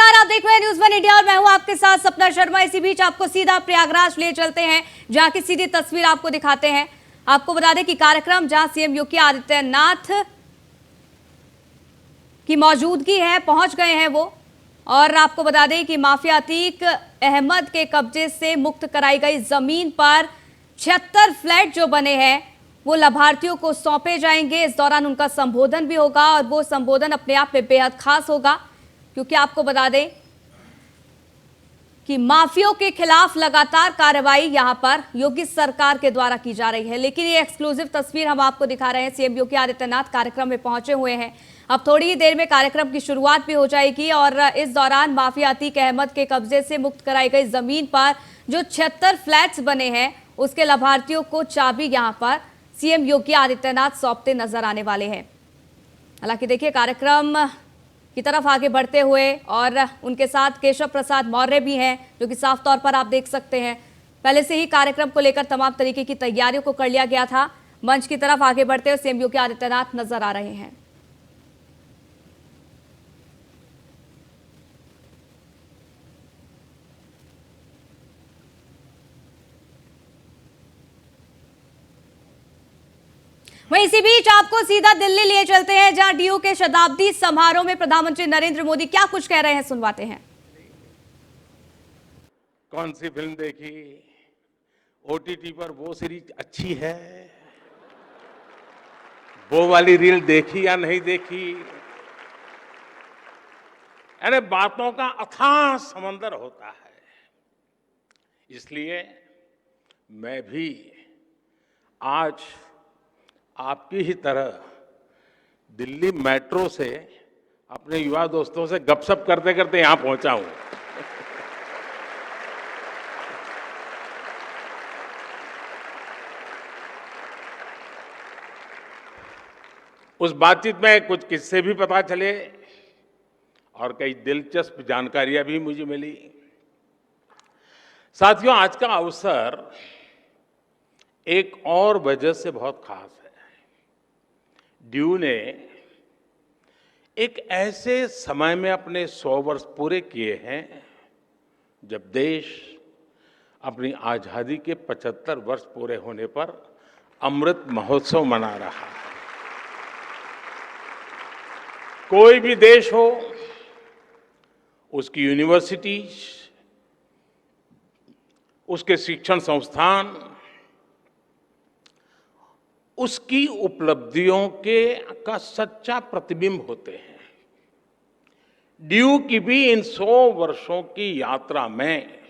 नमस्कार, आप देख रहे हैं न्यूज़ वन इंडिया और मैं हूं आपके साथ सपना शर्मा। इसी बीच आपको सीधा प्रयागराज ले चलते हैं, जहां की सीधी तस्वीर आपको दिखाते हैं। आपको बता दें कि कार्यक्रम जहां सीएम योगी आदित्यनाथ की मौजूदगी है, पहुंच गए हैं वो। और आपको बता दें कि माफिया अतीक अहमद के कब्जे से मुक्त कराई गई जमीन पर 76 फ्लैट जो बने हैं वो लाभार्थियों को सौंपे जाएंगे। इस दौरान उनका संबोधन भी होगा और वो संबोधन अपने आप में बेहद खास होगा, क्योंकि आपको बता दें कि माफियों के खिलाफ लगातार कार्रवाई यहां पर योगी सरकार के द्वारा की जा रही है। लेकिन ये एक्सक्लूसिव तस्वीर हम आपको दिखा रहे हैं। सीएम योगी आदित्यनाथ कार्यक्रम में पहुंचे हुए हैं। अब थोड़ी ही देर में कार्यक्रम की शुरुआत भी हो जाएगी और इस दौरान माफिया अतीक अहमद के कब्जे से मुक्त कराई गई जमीन पर जो 76 फ्लैट्स बने हैं उसके लाभार्थियों को चाबी यहां पर सीएम योगी आदित्यनाथ सौंपते नजर आने वाले हैं। हालांकि देखिए, कार्यक्रम की तरफ आगे बढ़ते हुए और उनके साथ केशव प्रसाद मौर्य भी हैं, जो कि साफ तौर पर आप देख सकते हैं पहले से ही कार्यक्रम को लेकर तमाम तरीके की तैयारियों को कर लिया गया था। मंच की तरफ आगे बढ़ते हुए सीएम योगी आदित्यनाथ नजर आ रहे हैं। वहीं इसी बीच आपको सीधा दिल्ली लिए चलते हैं, जहां डीयू के शताब्दी समारोह में प्रधानमंत्री नरेंद्र मोदी क्या कुछ कह रहे हैं, सुनवाते हैं। कौन सी फिल्म देखी, ओटीटी पर वो सीरीज अच्छी है, वो वाली रील देखी या नहीं देखी, यानी बातों का अथाह समंदर होता है। इसलिए मैं भी आज आपकी ही तरह दिल्ली मेट्रो से अपने युवा दोस्तों से गपशप करते करते यहां पहुंचा हूं। उस बातचीत में कुछ किस्से भी पता चले और कई दिलचस्प जानकारियां भी मुझे मिली। साथियों, आज का अवसर एक और वजह से बहुत खास है। डीयू ने एक ऐसे समय में अपने 100 वर्ष पूरे किए हैं जब देश अपनी आजादी के 75 वर्ष पूरे होने पर अमृत महोत्सव मना रहा है। कोई भी देश हो, उसकी यूनिवर्सिटीज, उसके शिक्षण संस्थान उसकी उपलब्धियों का सच्चा प्रतिबिंब होते हैं। डीयू की भी इन 100 वर्षों की यात्रा में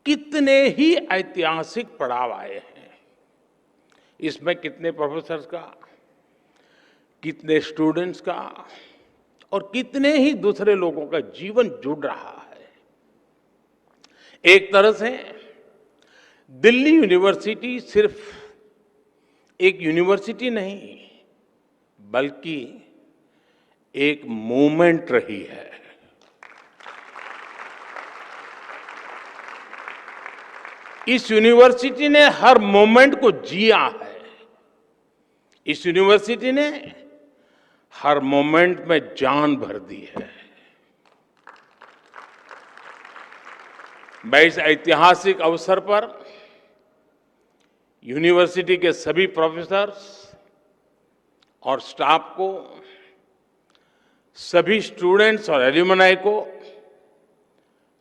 कितने ही ऐतिहासिक पड़ाव आए हैं। इसमें कितने प्रोफेसर्स का, कितने स्टूडेंट्स का और कितने ही दूसरे लोगों का जीवन जुड़ रहा है। एक तरह से दिल्ली यूनिवर्सिटी सिर्फ एक यूनिवर्सिटी नहीं, बल्कि एक मूवमेंट रही है। इस यूनिवर्सिटी ने हर मोमेंट को जिया है। इस यूनिवर्सिटी ने हर मोमेंट में जान भर दी है। मैं इस ऐतिहासिक अवसर पर यूनिवर्सिटी के सभी प्रोफेसर्स और स्टाफ को, सभी स्टूडेंट्स और एल्यूमनाई को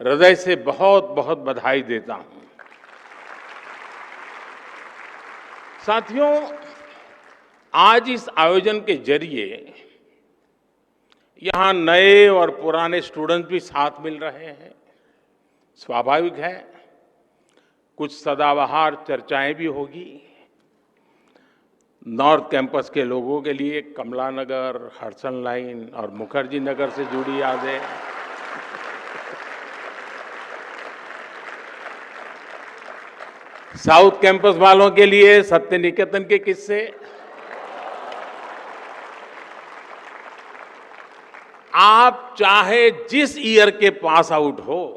हृदय से बहुत बहुत बधाई देता हूं। साथियों, आज इस आयोजन के जरिए यहां नए और पुराने स्टूडेंट्स भी साथ मिल रहे हैं। स्वाभाविक है, कुछ सदाबहार चर्चाएं भी होगी। नॉर्थ कैंपस के लोगों के लिए कमला नगर, हडसन लाइन और मुखर्जी नगर से जुड़ी यादें, साउथ कैंपस वालों के लिए सत्य निकेतन के किस्से, आप चाहे जिस ईयर के पास आउट हो,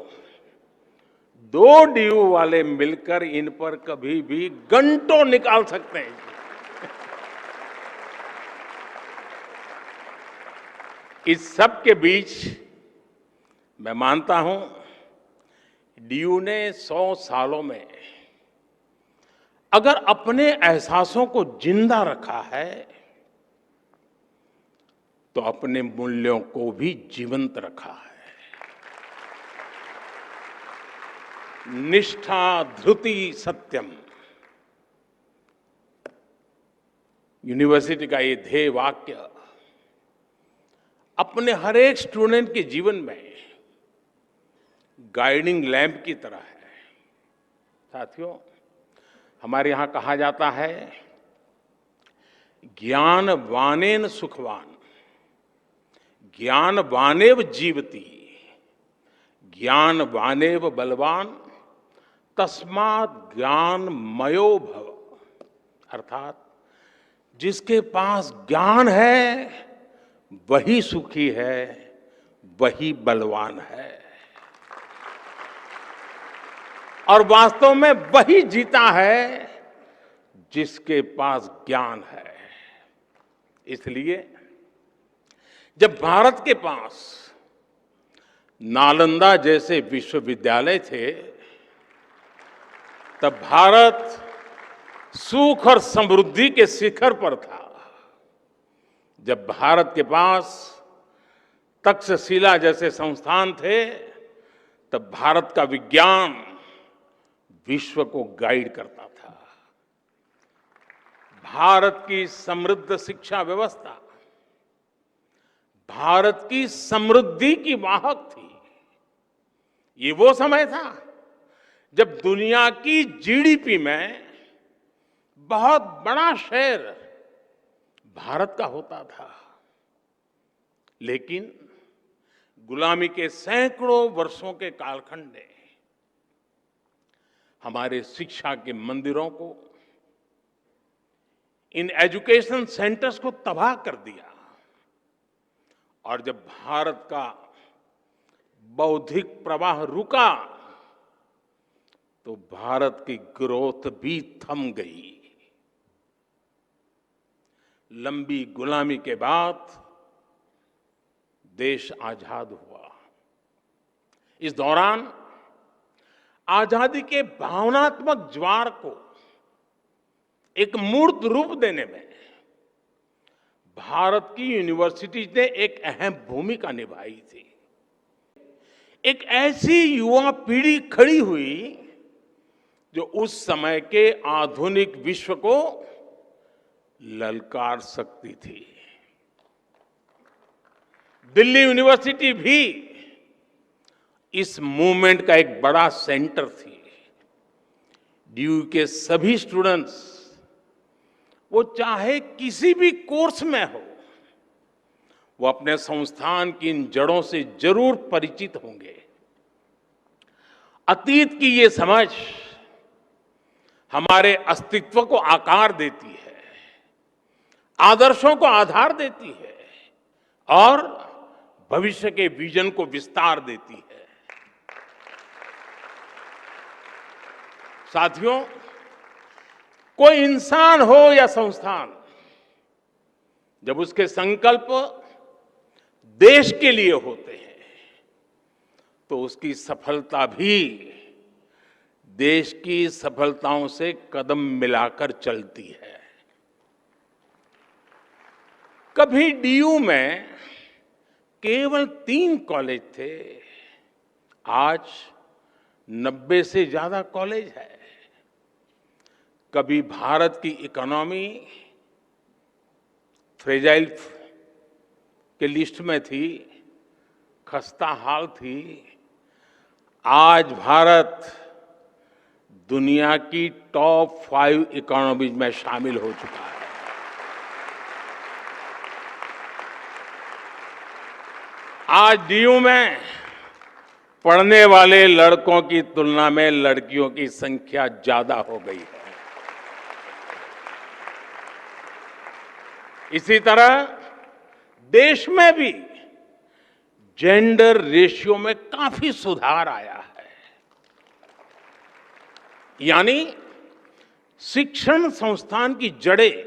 2 डीयू वाले मिलकर इन पर कभी भी घंटों निकाल सकते हैं। इस सब के बीच मैं मानता हूं डीयू ने 100 सालों में अगर अपने एहसासों को जिंदा रखा है तो अपने मूल्यों को भी जीवंत रखा है। निष्ठा धृति सत्यम, यूनिवर्सिटी का ये ध्येय वाक्य अपने हर एक स्टूडेंट के जीवन में गाइडिंग लैंप की तरह है। साथियों, हमारे यहां कहा जाता है ज्ञान वानेन सुखवान, ज्ञान वानेव जीवति, ज्ञान वानेव बलवान, तस्मात् ज्ञान मयो भव। अर्थात जिसके पास ज्ञान है वही सुखी है, वही बलवान है, और वास्तव में वही जीता है जिसके पास ज्ञान है। इसलिए जब भारत के पास नालंदा जैसे विश्वविद्यालय थे तब भारत सुख और समृद्धि के शिखर पर था। जब भारत के पास तक्षशिला जैसे संस्थान थे तब भारत का विज्ञान विश्व को गाइड करता था। भारत की समृद्ध शिक्षा व्यवस्था भारत की समृद्धि की वाहक थी। ये वो समय था जब दुनिया की जीडीपी में बहुत बड़ा शेयर भारत का होता था। लेकिन गुलामी के सैकड़ों वर्षों के कालखंड ने हमारे शिक्षा के मंदिरों को, इन एजुकेशन सेंटर्स को तबाह कर दिया। और जब भारत का बौद्धिक प्रवाह रुका तो भारत की ग्रोथ भी थम गई। लंबी गुलामी के बाद देश आजाद हुआ। इस दौरान आजादी के भावनात्मक ज्वार को एक मूर्त रूप देने में भारत की यूनिवर्सिटीज ने एक अहम भूमिका निभाई थी। एक ऐसी युवा पीढ़ी खड़ी हुई जो उस समय के आधुनिक विश्व को ललकार सकती थी। दिल्ली यूनिवर्सिटी भी इस मूवमेंट का एक बड़ा सेंटर थी। डीयू के सभी स्टूडेंट्स, वो चाहे किसी भी कोर्स में हो, वो अपने संस्थान की इन जड़ों से जरूर परिचित होंगे। अतीत की ये समझ हमारे अस्तित्व को आकार देती है, आदर्शों को आधार देती है और भविष्य के विजन को विस्तार देती है। साथियों, कोई इंसान हो या संस्थान, जब उसके संकल्प देश के लिए होते हैं तो उसकी सफलता भी देश की सफलताओं से कदम मिलाकर चलती है। कभी डीयू में केवल 3 कॉलेज थे, आज 90 से ज्यादा कॉलेज है। कभी भारत की इकोनॉमी फ्रेजाइल के लिस्ट में थी, खस्ता हाल थी। आज भारत दुनिया की टॉप 5 इकोनॉमीज में शामिल हो चुका है। आज डीयू में पढ़ने वाले लड़कों की तुलना में लड़कियों की संख्या ज्यादा हो गई है। इसी तरह देश में भी जेंडर रेशियो में काफी सुधार आया है। यानी शिक्षण संस्थान की जड़ें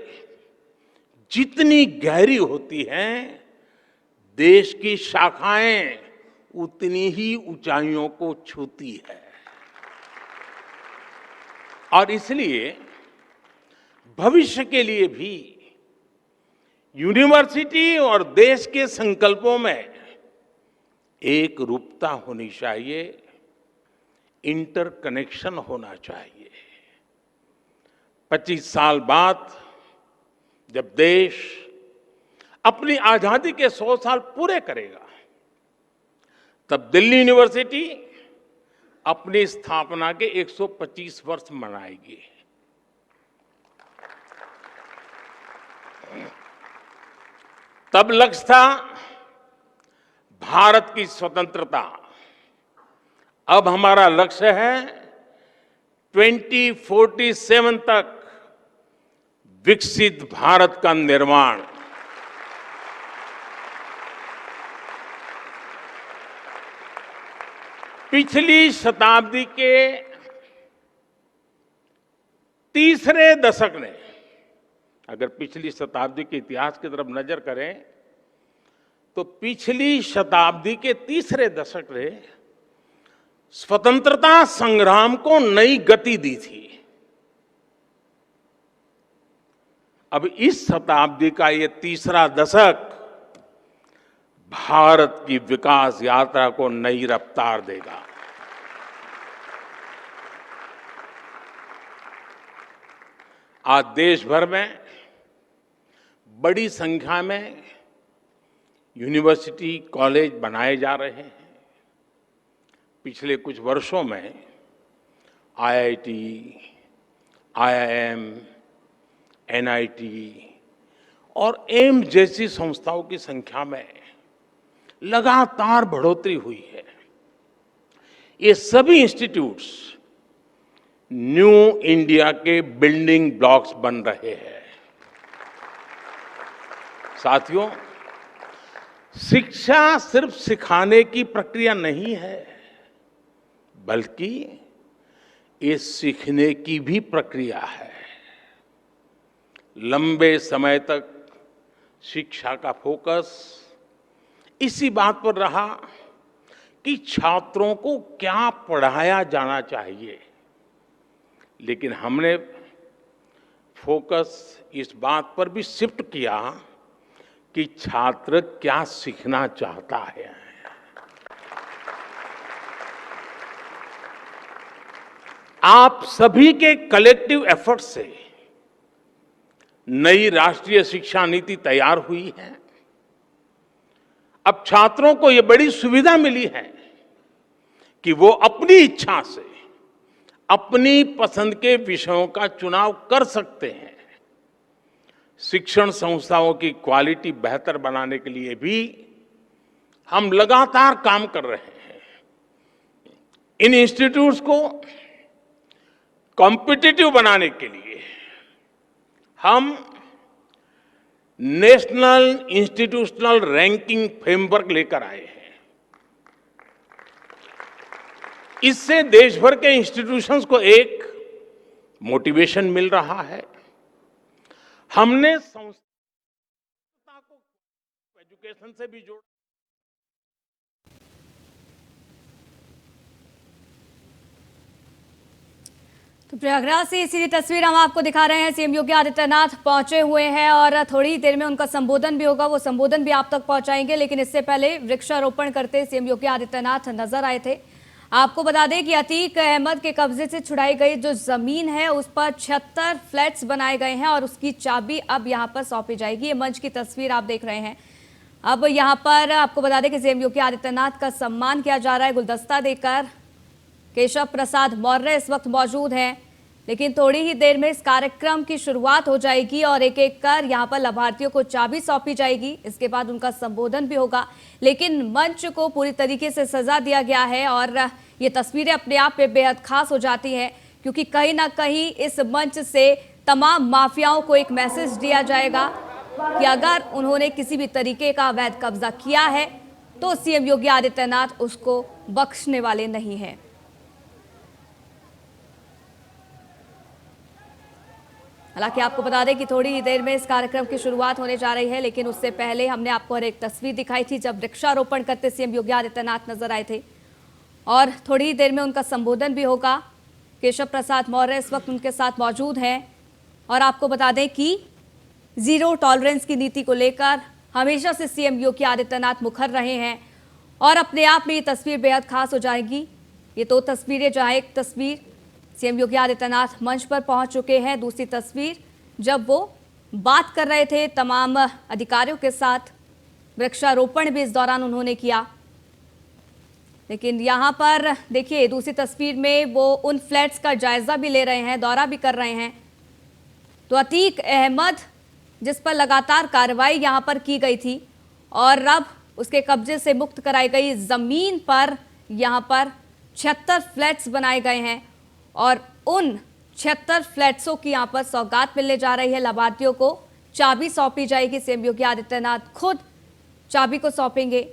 जितनी गहरी होती हैं, देश की शाखाएं उतनी ही ऊंचाइयों को छूती है। और इसलिए भविष्य के लिए भी यूनिवर्सिटी और देश के संकल्पों में एक रूपता होनी चाहिए, इंटरकनेक्शन होना चाहिए। 25 साल बाद जब देश अपनी आजादी के 100 साल पूरे करेगा, तब दिल्ली यूनिवर्सिटी अपनी स्थापना के 125 वर्ष मनाएगी। तब लक्ष्य था भारत की स्वतंत्रता। अब हमारा लक्ष्य है 2047 तक विकसित भारत का निर्माण। पिछली शताब्दी के तीसरे दशक ने, अगर पिछली शताब्दी के इतिहास की तरफ नजर करें तो पिछली शताब्दी के तीसरे दशक ने स्वतंत्रता संग्राम को नई गति दी थी। अब इस शताब्दी का ये तीसरा दशक भारत की विकास यात्रा को नई रफ्तार देगा। आज देश भर में बड़ी संख्या में यूनिवर्सिटी, कॉलेज बनाए जा रहे हैं। पिछले कुछ वर्षों में आईआईटी, आईआईएम, एनआईटी और एम्स जैसी संस्थाओं की संख्या में लगातार बढ़ोतरी हुई है। ये सभी इंस्टीट्यूट्स न्यू इंडिया के बिल्डिंग ब्लॉक्स बन रहे हैं। साथियों, शिक्षा सिर्फ सिखाने की प्रक्रिया नहीं है, बल्कि ये सीखने की भी प्रक्रिया है। लंबे समय तक शिक्षा का फोकस इसी बात पर रहा कि छात्रों को क्या पढ़ाया जाना चाहिए, लेकिन हमने फोकस इस बात पर भी शिफ्ट किया कि छात्र क्या सीखना चाहता है। आप सभी के कलेक्टिव एफर्ट से नई राष्ट्रीय शिक्षा नीति तैयार हुई है। अब छात्रों को यह बड़ी सुविधा मिली है कि वो अपनी इच्छा से अपनी पसंद के विषयों का चुनाव कर सकते हैं। शिक्षण संस्थाओं की क्वालिटी बेहतर बनाने के लिए भी हम लगातार काम कर रहे हैं। इन इंस्टीट्यूट्स को कॉम्पिटिटिव बनाने के लिए हम नेशनल इंस्टीट्यूशनल रैंकिंग फ्रेमवर्क लेकर आए हैं। इससे देश भर के इंस्टीट्यूशंस को एक मोटिवेशन मिल रहा है। हमने संस्था को एजुकेशन से भी जोड़ा। तो प्रयागराज से इसीलिए तस्वीर हम आपको दिखा रहे हैं। सीएम योगी आदित्यनाथ पहुंचे हुए हैं और थोड़ी ही देर में उनका संबोधन भी होगा, वो संबोधन भी आप तक पहुंचाएंगे। लेकिन इससे पहले वृक्षारोपण करते सीएम योगी आदित्यनाथ नजर आए थे। आपको बता दें कि अतीक अहमद के कब्जे से छुड़ाई गई जो जमीन है उस पर 76 फ्लैट्स बनाए गए हैं और उसकी चाबी अब यहां पर सौंपी जाएगी। ये मंच की तस्वीर आप देख रहे हैं। अब यहां पर आपको बता दें कि सीएम योगी आदित्यनाथ का सम्मान किया जा रहा है गुलदस्ता देकर। केशव प्रसाद मौर्य इस वक्त मौजूद हैं, लेकिन थोड़ी ही देर में इस कार्यक्रम की शुरुआत हो जाएगी और एक एक कर यहां पर लाभार्थियों को चाबी सौंपी जाएगी। इसके बाद उनका संबोधन भी होगा, लेकिन मंच को पूरी तरीके से सजा दिया गया है और ये तस्वीरें अपने आप में बेहद खास हो जाती हैं, क्योंकि कहीं ना कहीं इस मंच से तमाम माफियाओं को एक मैसेज दिया जाएगा कि अगर उन्होंने किसी भी तरीके का अवैध कब्जा किया है तो सीएम योगी आदित्यनाथ उसको बख्शने वाले नहीं हैं। हालांकि आपको बता दें कि थोड़ी ही देर में इस कार्यक्रम की शुरुआत होने जा रही है, लेकिन उससे पहले हमने आपको एक तस्वीर दिखाई थी जब वृक्षारोपण करते सीएम योगी आदित्यनाथ नजर आए थे और थोड़ी ही देर में उनका संबोधन भी होगा। केशव प्रसाद मौर्य इस वक्त उनके साथ मौजूद हैं और आपको बता दें कि जीरो टॉलरेंस की नीति को लेकर हमेशा से सीएम योगी आदित्यनाथ मुखर रहे हैं और अपने आप में ये तस्वीर बेहद खास हो जाएगी। ये दो तस्वीरें, जहां एक तस्वीर सीएम योगी आदित्यनाथ मंच पर पहुंच चुके हैं, दूसरी तस्वीर जब वो बात कर रहे थे तमाम अधिकारियों के साथ, वृक्षारोपण भी इस दौरान उन्होंने किया। लेकिन यहाँ पर देखिए दूसरी तस्वीर में वो उन फ्लैट्स का जायजा भी ले रहे हैं, दौरा भी कर रहे हैं। तो अतीक अहमद जिस पर लगातार कार्रवाई यहाँ पर की गई थी और अब उसके कब्जे से मुक्त कराई गई जमीन पर यहाँ पर 76 फ्लैट्स बनाए गए हैं और उन 76 फ्लैट्सों की यहाँ पर सौगात मिलने जा रही है। लाभार्थियों को चाबी सौंपी जाएगी, सीएम योगी आदित्यनाथ खुद चाबी को सौंपेंगे।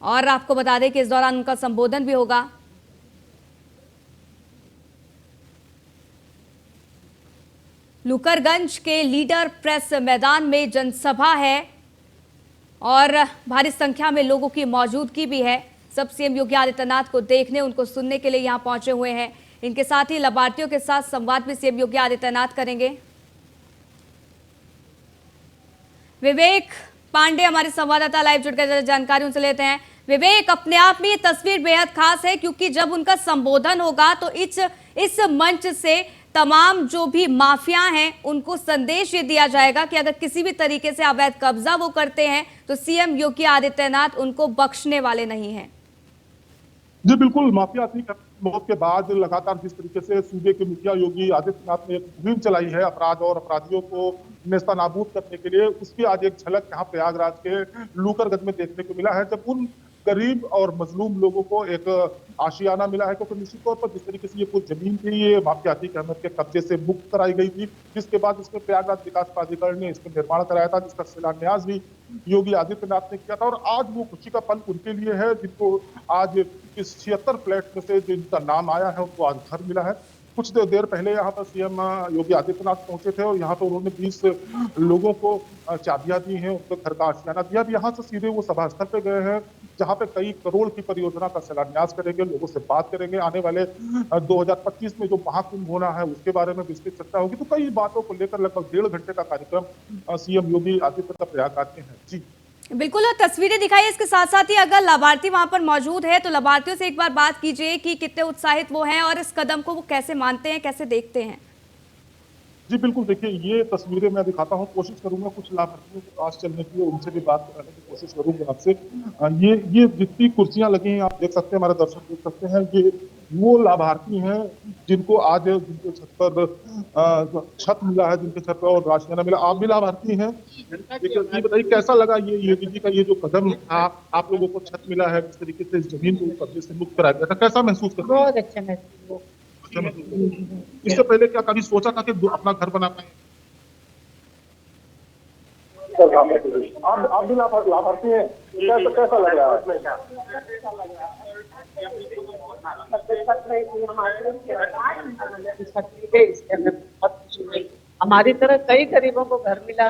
और आपको बता दें कि इस दौरान उनका संबोधन भी होगा। लुकरगंज के लीडर प्रेस मैदान में जनसभा है और भारी संख्या में लोगों की मौजूदगी भी है। सब सीएम योगी आदित्यनाथ को देखने, उनको सुनने के लिए यहां पहुंचे हुए हैं। इनके साथ ही लाभार्थियों के साथ संवाद भी सीएम योगी आदित्यनाथ करेंगे। विवेक पांडे हमारे संवाददाता लाइव जुड़ कर जानकारी उनसे लेते हैं। विवेक, अपने आप में ये तस्वीर बेहद खास है क्योंकि जब उनका संबोधन होगा तो इस मंच से तमाम जो भी माफिया हैं उनको संदेश ये दिया जाएगा कि अगर किसी भी तरीके से अवैध कब्जा वो करते हैं तो सीएम योगी आदित्यनाथ उनको बख्शने वाले नहीं हैं। जी बिल्कुल, माफिया की मौत के बाद लगातार जिस तरीके से सूबे के मुखिया योगी आदित्यनाथ ने एक मुहिम चलाई है अपराध और अपराधियों को नेस्तनाबूद करने के लिए, उसकी आज एक झलक यहाँ प्रयागराज के लूकरगंज में देखने को मिला है, जब उन गरीब और मजलूम लोगों को एक आशियाना मिला है। क्योंकि निश्चित तौर पर जिस तरीके से ये पूरी जमीन थी ये माफिया अतीक अहमद के कब्जे से मुक्त कराई गई थी, जिसके बाद इसमें प्रयागराज विकास प्राधिकरण ने इसका निर्माण कराया था, जिसका शिलान्यास भी योगी आदित्यनाथ ने किया था। और आज वो खुशी का पल उनके लिए है जिनको आज इस 76 फ्लैट में से जिनका नाम आया है उनको आज घर मिला है। कुछ देर पहले यहाँ पर सीएम योगी आदित्यनाथ पहुंचे थे और यहाँ पर उन्होंने 20 लोगों को चाबियां दी हैं, उनको घर का आशियाना दिया। अब यहाँ से सीधे वो सभा स्थल पे गए हैं जहाँ पे कई करोड़ की परियोजना का शिलान्यास करेंगे, लोगों से बात करेंगे। आने वाले 2025 में जो महाकुंभ होना है उसके बारे में विस्तृत चर्चा होगी। तो कई बातों को लेकर लगभग 1.5 घंटे का कार्यक्रम सीएम योगी आदित्यनाथ प्रयागराज में है। जी बिल्कुल, और तस्वीरें दिखाई। इसके साथ साथ ही अगर लाभार्थी वहां पर मौजूद है तो लाभार्थियों से एक बार बात कीजिए कि कितने उत्साहित वो हैं और इस कदम को वो कैसे मानते हैं, कैसे देखते हैं। जी बिल्कुल, देखिए ये तस्वीरें मैं दिखाता हूँ, कोशिश करूंगा कुछ लाभार्थियों के पास चलने की, उनसे भी बात करने की कोशिश करूंगा आपसे। ये जितनी कुर्सियां लगी हैं आप देख सकते हैं, हमारे दर्शक देख सकते हैं, ये वो लाभार्थी हैं जिनको आज जिनके छत पर छत मिला है, जिनके छत पर और राशियाना मिला। आप भी लाभार्थी हैं, ये बताइए कैसा लगा ये योगी जी का ये जो कदम था, आप लोगों को छत मिला है, किस तरीके से इस जमीन को कब्जे से मुक्त कराया गया था, कैसा महसूस करते हैं? बहुत अच्छा महसूस। इससे पहले क्या कभी सोचा था कि अपना घर बना पाए? आप भी लाभार्थी हैं, कैसा लग रहा है? हमारी तरह कई गरीबों को घर मिला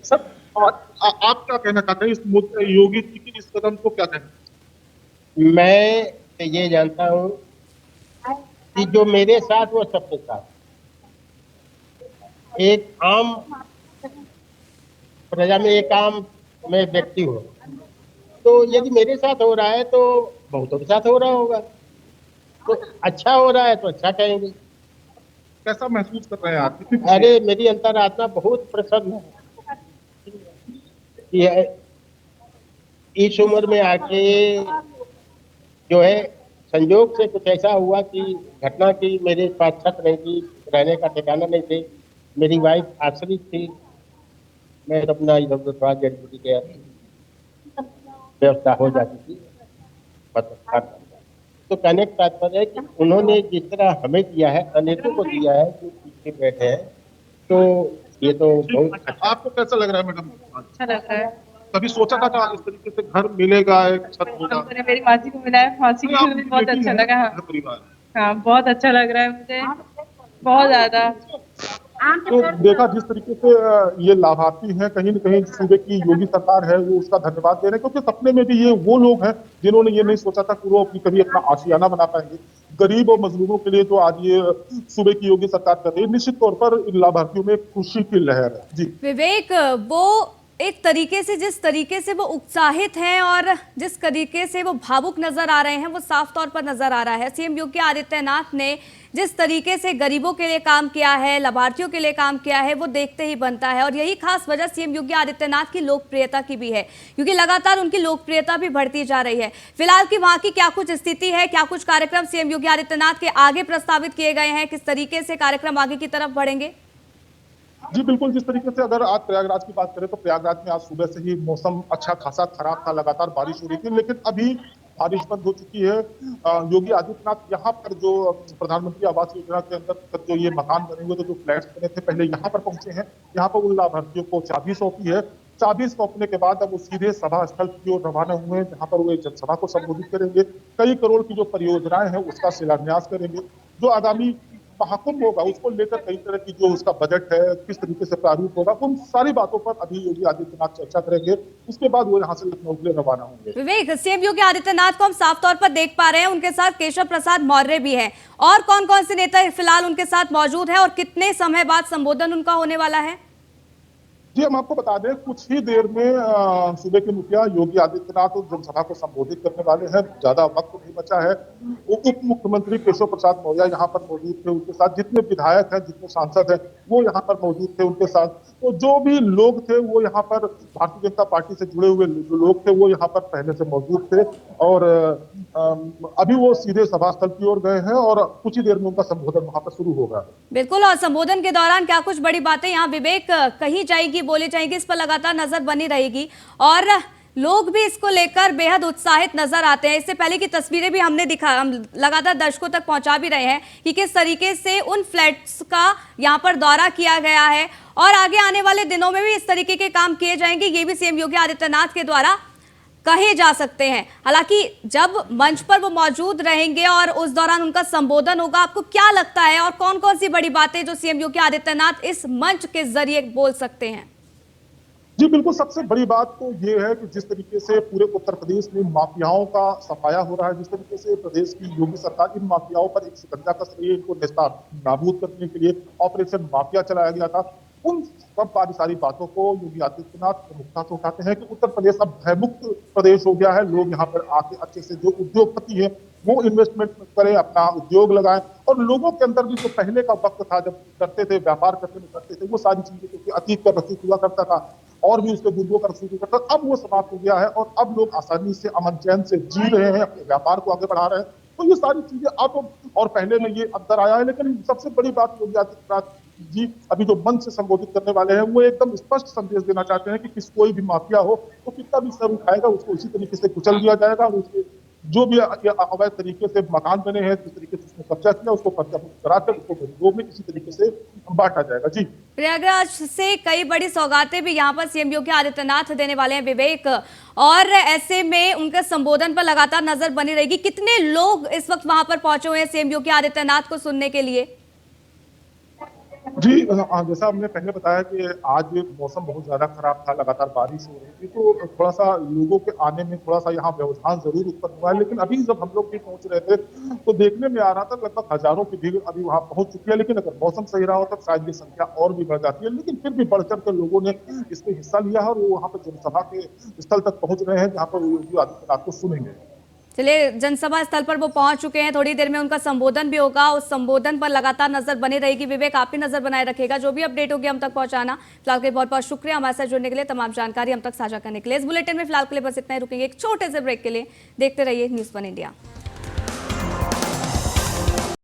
सब। और आप क्या कहना चाहते हैं इस योगी जी की इस कदम को, क्या कहना? मैं ये जानता हूँ कि जो मेरे साथ वो सबके साथ, एक आम प्रजा में एक आम मैं व्यक्ति हूँ, तो यदि मेरे साथ हो रहा है तो बहुतों के साथ हो रहा होगा, तो अच्छा हो रहा है तो अच्छा कहेंगे। कैसा महसूस कर रहे हैं आप? अरे मेरी अंतरात्मा बहुत प्रसन्न है। इस उम्र में आके जो है संयोग से कुछ ऐसा हुआ कि घटना की मेरे पास छत नहीं थी, रहने का ठिकाना नहीं थे, मेरी वाइफ आश्रित थी, मैं अपना इधर उधर थोड़ा जड़ी बूटी गया, व्यवस्था हो जाती थी। तो कहने का तात्पर्य है कि उन्होंने जिस तरह हमें दिया है, अनेकों को दिया है जो पीछे बैठे हैं, तो ये तो बहुत अच्छा। आपको कैसा लग रहा है मैडम? अच्छा लगा है। कभी सोचा था कि इस तरीके से घर मिलेगा, एक छत होगा? मेरी मासी को मिला है, मासी को बहुत अच्छा लगा। परिवार हाँ, बहुत अच्छा लग रहा है मुझे, बहुत ज्यादा। तो देखा जिस तरीके से ये लाभार्थी हैं, कहीं न कहीं सूबे की योगी सरकार है वो उसका धन्यवाद दे रहे हैं, क्योंकि सपने में भी ये वो लोग हैं जिन्होंने ये नहीं सोचा था कि वो अपनी कभी अपना आशियाना बना पाएंगे। गरीब और मजलूमों के लिए जो आज ये सूबे की योगी सरकार कर रही है, निश्चित तौर पर इन लाभार्थियों में खुशी की लहर है। जी विवेक, वो एक तरीके से जिस तरीके से वो उत्साहित हैं और जिस तरीके से वो भावुक नजर आ रहे हैं, वो साफ तौर पर नजर आ रहा है। सीएम योगी आदित्यनाथ ने जिस तरीके से गरीबों के लिए काम किया है, लाभार्थियों के लिए काम किया है, वो देखते ही बनता है। और यही खास वजह सीएम योगी आदित्यनाथ की लोकप्रियता की भी है, क्योंकि लगातार उनकी लोकप्रियता भी बढ़ती जा रही है। फिलहाल की वहां की क्या कुछ स्थिति है, क्या कुछ कार्यक्रम सीएम योगी आदित्यनाथ के आगे प्रस्तावित किए गए हैं, किस तरीके से कार्यक्रम आगे की तरफ बढ़ेंगे? जी बिल्कुल, जिस तरीके से अगर आज प्रयागराज की बात करें तो प्रयागराज में आज सुबह से ही मौसम अच्छा खासा खराब था, लगातार बारिश हो रही थी, लेकिन अभी बारिश बंद हो चुकी है। योगी आदित्यनाथ यहाँ पर जो प्रधानमंत्री आवास योजना के अंतर्गत जो ये मकान बने हुए थे, जो फ्लैट्स बने थे, पहले यहाँ पर पहुंचे हैं। यहाँ पर उन लाभार्थियों को चाबी सौंपी है। चाबी सौंपने के बाद अब वो सीधे सभा स्थल की ओर रवाना हुए हैं, जहाँ पर वो एक जनसभा को संबोधित करेंगे। कई करोड़ की जो परियोजनाएं हैं उसका शिलान्यास करेंगे। जो आगामी महाकुंभ होगा उसको लेकर कई तरह की जो उसका बजट है, किस तरीके से प्रारूप होगा, उन सारी बातों पर अभी योगी आदित्यनाथ चर्चा करेंगे। उसके बाद वो यहाँ से लखनऊ के लिए रवाना होंगे। विवेक, सीएम योगी आदित्यनाथ को हम साफ तौर पर देख पा रहे हैं, उनके साथ केशव प्रसाद मौर्य भी हैं। और कौन कौन से नेता फिलहाल उनके साथ मौजूद हैं और कितने समय बाद संबोधन उनका होने वाला है? जी हम आपको बता दें, कुछ ही देर में सूबे के मुखिया योगी आदित्यनाथ जनसभा को संबोधित करने वाले हैं। ज्यादा वक्त नहीं बचा है। उप मुख्यमंत्री केशव प्रसाद मौर्य यहाँ पर मौजूद थे, उनके साथ जितने विधायक हैं, जितने सांसद हैं, वो यहाँ पर मौजूद थे उनके साथ। तो जो भी लोग थे वो यहाँ पर भारतीय जनता पार्टी से जुड़े हुए जो लोग थे वो यहाँ पर पहले से मौजूद थे। और अभी वो सीधे सभा स्थल की ओर गए हैं और कुछ ही देर में उनका संबोधन वहां पर शुरू होगा। बिल्कुल, और संबोधन के दौरान क्या कुछ बड़ी बातें यहाँ विवेक कही जाएगी, बोली जाएगी, इस पर लगातार नजर बनी रहेगी। और लोग भी इसको लेकर बेहद उत्साहित नजर आते हैं। इससे पहले की तस्वीरें भी हम लगातार दर्शकों तक पहुंचा भी रहे हैं कि किस तरीके से उन फ्लैट्स का यहाँ पर दौरा किया गया है और आगे आने वाले दिनों में भी इस तरीके के काम किए जाएंगे, ये भी सीएम योगी आदित्यनाथ के द्वारा कहे जा सकते हैं। हालांकि जब मंच पर वो मौजूद रहेंगे और उस दौरान उनका संबोधन होगा, आपको क्या लगता है और कौन कौन सी बड़ी बातें जो सीएम योगी आदित्यनाथ इस मंच के जरिए बोल सकते हैं? जी बिल्कुल, सबसे बड़ी बात तो ये है कि जिस तरीके से पूरे उत्तर प्रदेश में माफियाओं का सफाया हो रहा है, जिस तरीके से प्रदेश की योगी सरकार इन माफियाओं पर एक शिकंजा कस रही है, इनको नाबूद करने के लिए ऑपरेशन माफिया चलाया गया था। उन सब सारी बातों को योगी आदित्यनाथ प्रमुखता से उठाते हैं कि उत्तर प्रदेश अब भयमुक्त प्रदेश हो गया है। लोग यहाँ पर आके अच्छे से जो उद्योगपति है वो इन्वेस्टमेंट करें, अपना उद्योग लगाएं। और लोगों के अंदर भी जो पहले का वक्त था जब करते थे, व्यापार करते थे, वो सारी चीजें क्योंकि अतीत का रसूख हुआ करता था और भी उसके बुजुर्गों का रसूख हुआ करता था, अब वो समाप्त हो गया है और अब लोग आसानी से अमन चैन से जी रहे हैं, अपने व्यापार को आगे बढ़ा रहे हैं। तो ये सारी चीजें अब और पहले में ये अंतर आया है। लेकिन सबसे बड़ी बात योगी आदित्यनाथ जी अभी जो मंच से संबोधित करने वाले हैं वो एकदम स्पष्ट संदेश देना चाहते हैं कि कोई भी माफिया हो तो कितना भी सर उठाएगा उसको उसी तरीके से कुचल दिया जाएगा। उसके जो भी अवैध तरीके से मकान बने हैं, जिस तरीके से उसने कब्जा किया, उसको कब्जा कराकर उसको गरीबों में इसी तरीके से बांटा जाएगा। जी, प्रयागराज से कई बड़ी सौगातें भी यहाँ पर सीएम योगी आदित्यनाथ देने वाले हैं विवेक, और ऐसे में उनके संबोधन पर लगातार नजर बनी रहेगी। कितने लोग इस वक्त वहां पर पहुंचे हुए हैं सीएम योगी आदित्यनाथ को सुनने के लिए? जी जैसा हमने पहले बताया कि आज मौसम बहुत ज्यादा खराब था, लगातार बारिश हो रही थी, तो थोड़ा सा लोगों के आने में थोड़ा सा यहाँ व्यवधान जरूर उत्पन्न हुआ है। लेकिन अभी जब हम लोग भी पहुंच रहे थे तो देखने में आ रहा था लगभग हजारों की भीड़ अभी वहां पहुंच चुकी है। लेकिन अगर मौसम सही रहा हो तो शायद ये संख्या और भी बढ़ जाती है। लेकिन फिर भी बढ़ चढ़ कर लोगों ने इसमें हिस्सा लिया है और वो वहां पर जनसभा के स्थल तक पहुंच रहे हैं जहाँ पर योगी आदित्यनाथ को सुनेंगे। चलिए, जनसभा स्थल पर वो पहुंच चुके हैं, थोड़ी देर में उनका संबोधन भी होगा, उस संबोधन पर लगातार नजर बनी रहेगी। विवेक, आप भी नजर बनाए रखेगा, जो भी अपडेट होगी हम तक पहुंचाना। फिलहाल के लिए बहुत बहुत शुक्रिया हमारे साथ जुड़ने के लिए, तमाम जानकारी हम तक साझा करने के लिए। इस बुलेटिन में फिलहाल के लिए बस इतना ही, रुकेंगे एक छोटे से ब्रेक के लिए। देखते रहिए न्यूज़ 1 इंडिया।